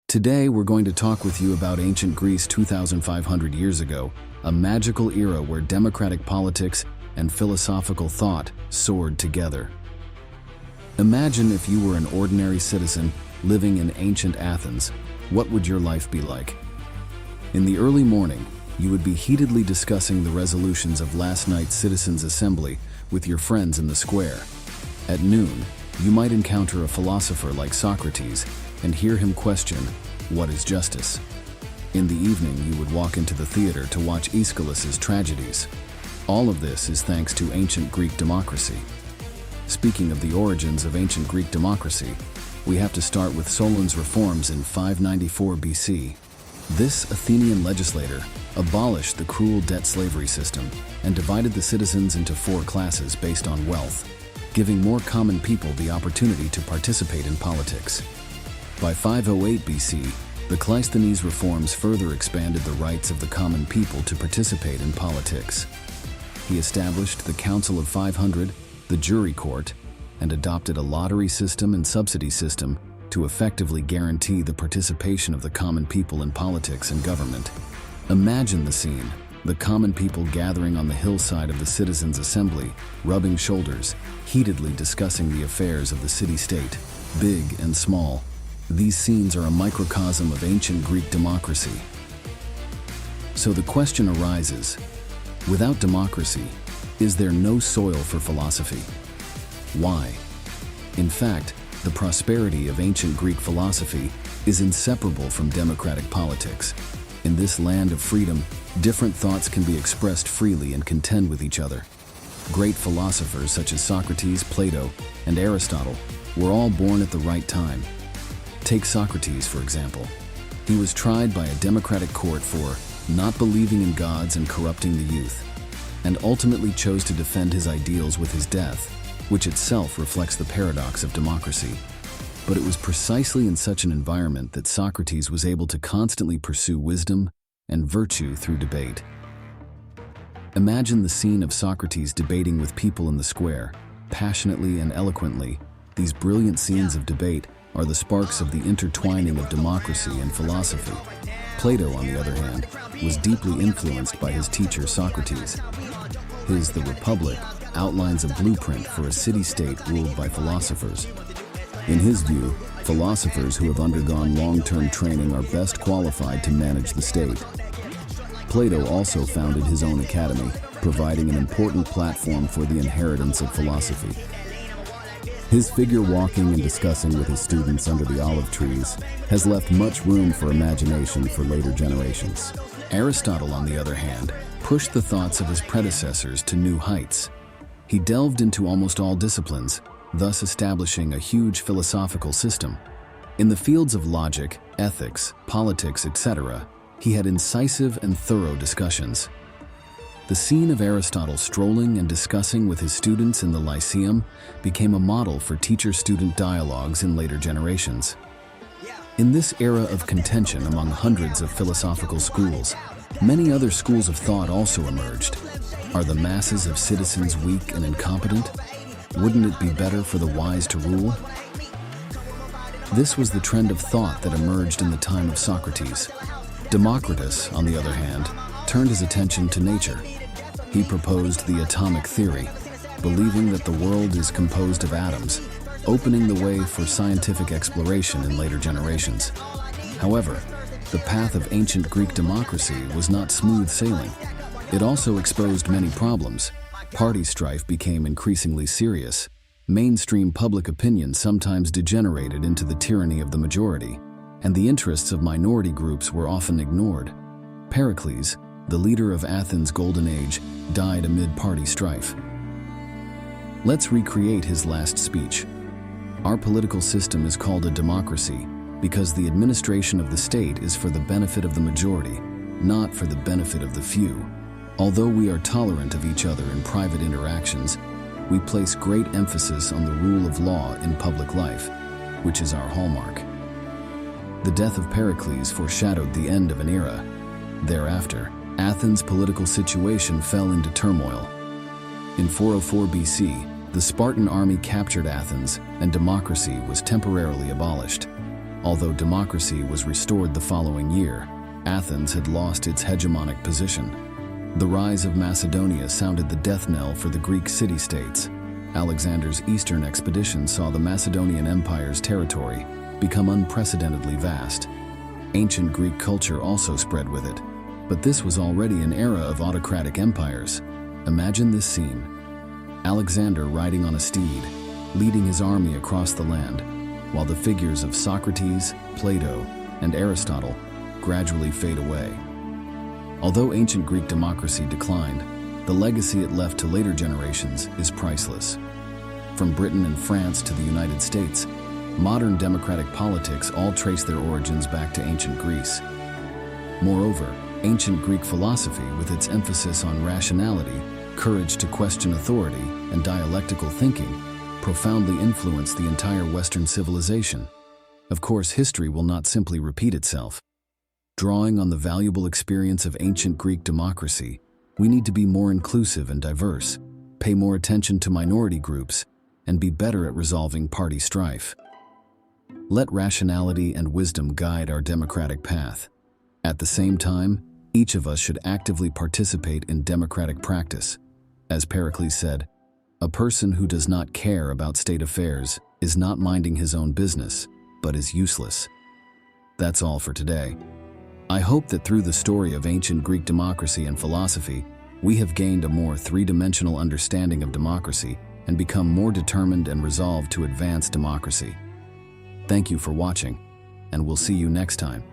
Today, we're going to talk with you about ancient Greece 2,500 years ago, a magical era where democratic politics and philosophical thought soared together. Imagine if you were an ordinary citizen living in ancient Athens. What would your life be like? In the early morning, you would be heatedly discussing the resolutions of last night's citizens' assembly with your friends in the square. At noon, you might encounter a philosopher like Socrates and hear him question, "What is justice?" In the evening, you would walk into the theater to watch Aeschylus's tragedies. All of this is thanks to ancient Greek democracy. Speaking of the origins of ancient Greek democracy, we have to start with Solon's reforms in 594 BC. This Athenian legislator abolished the cruel debt slavery system and divided the citizens into four classes based on wealth, giving more common people the opportunity to participate in politics. By 508 BC, the Cleisthenes reforms further expanded the rights of the common people to participate in politics. He established the Council of 500, the jury court, and adopted a lottery system and subsidy system to effectively guarantee the participation of the common people in politics and government. Imagine the scene, the common people gathering on the hillside of the citizens' assembly, rubbing shoulders, heatedly discussing the affairs of the city-state, big and small. These scenes are a microcosm of ancient Greek democracy. So the question arises, without democracy, is there no soil for philosophy? Why? In fact, the prosperity of ancient Greek philosophy is inseparable from democratic politics. In this land of freedom, different thoughts can be expressed freely and contend with each other. Great philosophers such as Socrates, Plato, and Aristotle were all born at the right time. Take Socrates, for example. He was tried by a democratic court for not believing in gods and corrupting the youth, and ultimately chose to defend his ideals with his death, which itself reflects the paradox of democracy. But it was precisely in such an environment that Socrates was able to constantly pursue wisdom and virtue through debate. Imagine the scene of Socrates debating with people in the square, passionately and eloquently. These brilliant scenes of debate are the sparks of the intertwining of democracy and philosophy. Plato, on the other hand, was deeply influenced by his teacher Socrates. His The Republic outlines a blueprint for a city-state ruled by philosophers. In his view, philosophers who have undergone long-term training are best qualified to manage the state. Plato also founded his own academy, providing an important platform for the inheritance of philosophy. His figure walking and discussing with his students under the olive trees has left much room for imagination for later generations. Aristotle, on the other hand, pushed the thoughts of his predecessors to new heights. He delved into almost all disciplines, thus establishing a huge philosophical system. In the fields of logic, ethics, politics, etc., he had incisive and thorough discussions. The scene of Aristotle strolling and discussing with his students in the Lyceum became a model for teacher-student dialogues in later generations. In this era of contention among hundreds of philosophical schools, many other schools of thought also emerged. Are the masses of citizens weak and incompetent? Wouldn't it be better for the wise to rule? This was the trend of thought that emerged in the time of Socrates. Democritus, on the other hand, turned his attention to nature. He proposed the atomic theory, believing that the world is composed of atoms, opening the way for scientific exploration in later generations. However, the path of ancient Greek democracy was not smooth sailing. It also exposed many problems. Party strife became increasingly serious. Mainstream public opinion sometimes degenerated into the tyranny of the majority, and the interests of minority groups were often ignored. Pericles, the leader of Athens' golden age, died amid party strife. Let's recreate his last speech. Our political system is called a democracy because the administration of the state is for the benefit of the majority, not for the benefit of the few. Although we are tolerant of each other in private interactions, we place great emphasis on the rule of law in public life, which is our hallmark. The death of Pericles foreshadowed the end of an era. Thereafter, Athens' political situation fell into turmoil. In 404 BC, the Spartan army captured Athens, and democracy was temporarily abolished. Although democracy was restored the following year, Athens had lost its hegemonic position. The rise of Macedonia sounded the death knell for the Greek city-states. Alexander's eastern expedition saw the Macedonian Empire's territory become unprecedentedly vast. Ancient Greek culture also spread with it, but this was already an era of autocratic empires. Imagine this scene: Alexander riding on a steed, leading his army across the land, while the figures of Socrates, Plato, and Aristotle gradually fade away. Although ancient Greek democracy declined, the legacy it left to later generations is priceless. From Britain and France to the United States, modern democratic politics all trace their origins back to ancient Greece. Moreover, ancient Greek philosophy, with its emphasis on rationality, courage to question authority, and dialectical thinking, profoundly influenced the entire Western civilization. Of course, history will not simply repeat itself. Drawing on the valuable experience of ancient Greek democracy, we need to be more inclusive and diverse, pay more attention to minority groups, and be better at resolving party strife. Let rationality and wisdom guide our democratic path. At the same time, each of us should actively participate in democratic practice. As Pericles said, "A person who does not care about state affairs is not minding his own business, but is useless." That's all for today. I hope that through the story of ancient Greek democracy and philosophy, we have gained a more three-dimensional understanding of democracy and become more determined and resolved to advance democracy. Thank you for watching, and we'll see you next time.